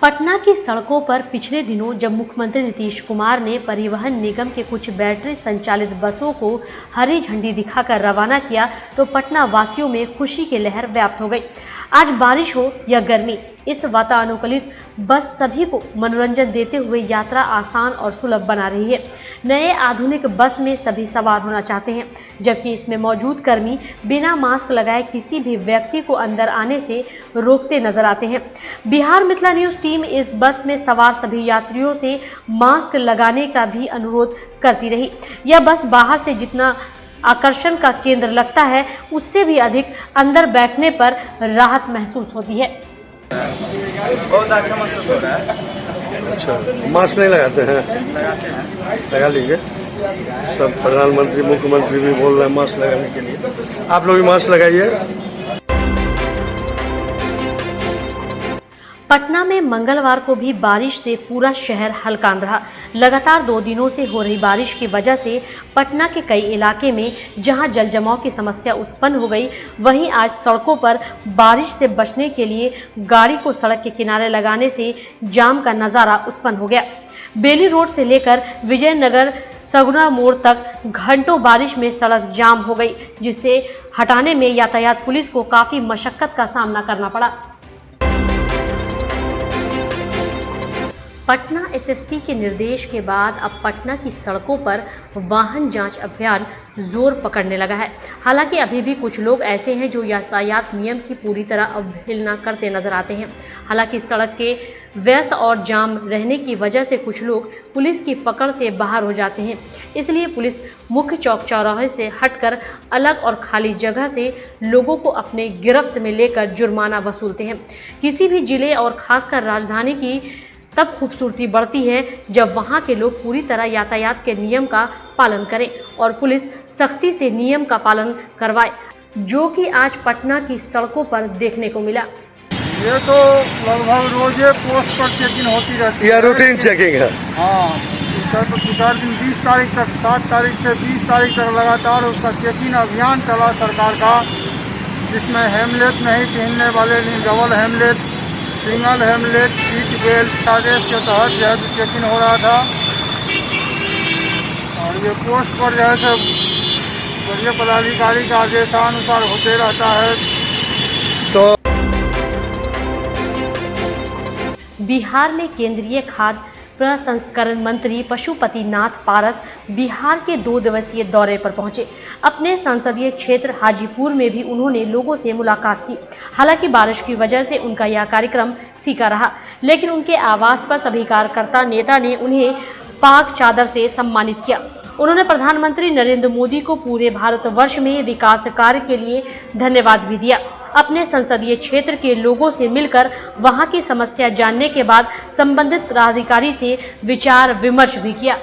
पटना की सड़कों पर पिछले दिनों जब मुख्यमंत्री नीतीश कुमार ने परिवहन निगम के कुछ बैटरी संचालित बसों को हरी झंडी दिखाकर रवाना किया तो पटना वासियों में खुशी की लहर व्याप्त हो गई। आज बारिश हो या गर्मी, इस वातानुकूलित बस सभी को मनोरंजन देते हुए यात्रा आसान और सुलभ बना रही है। नए आधुनिक बस में सभी सवार होना चाहते हैं, जबकि इसमें मौजूद कर्मी बिना मास्क लगाए किसी भी व्यक्ति को अंदर आने से रोकते नजर आते हैं। बिहार मिथिला न्यूज टीम इस बस में सवार सभी यात्रियों से मास्क लगाने का भी अनुरोध करती रही। यह बस बाहर से जितना आकर्षण का केंद्र लगता है, उससे भी अधिक अंदर बैठने पर राहत महसूस होती है। बहुत अच्छा महसूस हो रहा है। अच्छा, मास्क नहीं लगाते हैं? लगाते हैं। लगा लीजिए। सब प्रधानमंत्री मुख्यमंत्री भी बोल रहे हैं मास्क लगाने के लिए, आप लोग भी मास्क लगाइए। पटना में मंगलवार को भी बारिश से पूरा शहर हलकान रहा। लगातार 2 दिनों से हो रही बारिश की वजह से पटना के कई इलाके में जहां जल जमाव की समस्या उत्पन्न हो गई, वहीं आज सड़कों पर बारिश से बचने के लिए गाड़ी को सड़क के किनारे लगाने से जाम का नजारा उत्पन्न हो गया। बेली रोड से लेकर विजयनगर सगुना मोड़ तक घंटों बारिश में सड़क जाम हो गई, जिसे हटाने में यातायात पुलिस को काफी मशक्कत का सामना करना पड़ा। पटना एसएसपी के निर्देश के बाद अब पटना की सड़कों पर वाहन जांच अभियान जोर पकड़ने लगा है। हालांकि अभी भी कुछ लोग ऐसे हैं जो यातायात नियम की पूरी तरह अवहेलना करते नजर आते हैं। हालांकि सड़क के व्यस्त और जाम रहने की वजह से कुछ लोग पुलिस की पकड़ से बाहर हो जाते हैं। इसलिए पुलिस मुख्य चौक चौराहे से हटकर अलग और खाली जगह से लोगों को अपने गिरफ्त में लेकर जुर्माना वसूलते हैं। किसी भी जिले और खासकर राजधानी की तब खूबसूरती बढ़ती है जब वहां के लोग पूरी तरह यातायात के नियम का पालन करें और पुलिस सख्ती से नियम का पालन करवाए, जो कि आज पटना की सड़कों पर देखने को मिला। ये तो लगभग रोजे पोस्ट पर चेकिंग होती रहती है। यह रूटीन चेकिंग है। हाँ, तो 20 तारीख तक, 7 तारीख से 20 तारीख तक लगातार उसका चेकिंग अभियान चला सरकार का, जिसमें हेमलेट नहीं पहनने वाले नहीं, डबल हेमलेट, सिंगल हेमलेट, सीट बेल्ट आदेश के तहत जो है चेकिंग हो रहा था। और ये पोस्ट पर जो है वरीय पदाधिकारी का आदेशानुसार होते रहता है। तो बिहार में केंद्रीय खाद्य प्रसंस्करण मंत्री पशुपति नाथ पारस बिहार के 2 दिवसीय दौरे पर पहुंचे। अपने संसदीय क्षेत्र हाजीपुर में भी उन्होंने लोगों से मुलाकात की। हालांकि बारिश की वजह से उनका यह कार्यक्रम फीका रहा, लेकिन उनके आवास पर सभी कार्यकर्ता नेता ने उन्हें पाक चादर से सम्मानित किया। उन्होंने प्रधानमंत्री नरेंद्र मोदी को पूरे भारतवर्ष में विकास कार्य के लिए धन्यवाद भी दिया। अपने संसदीय क्षेत्र के लोगों से मिलकर वहां की समस्या जानने के बाद संबंधित प्राधिकारी से विचार विमर्श भी किया।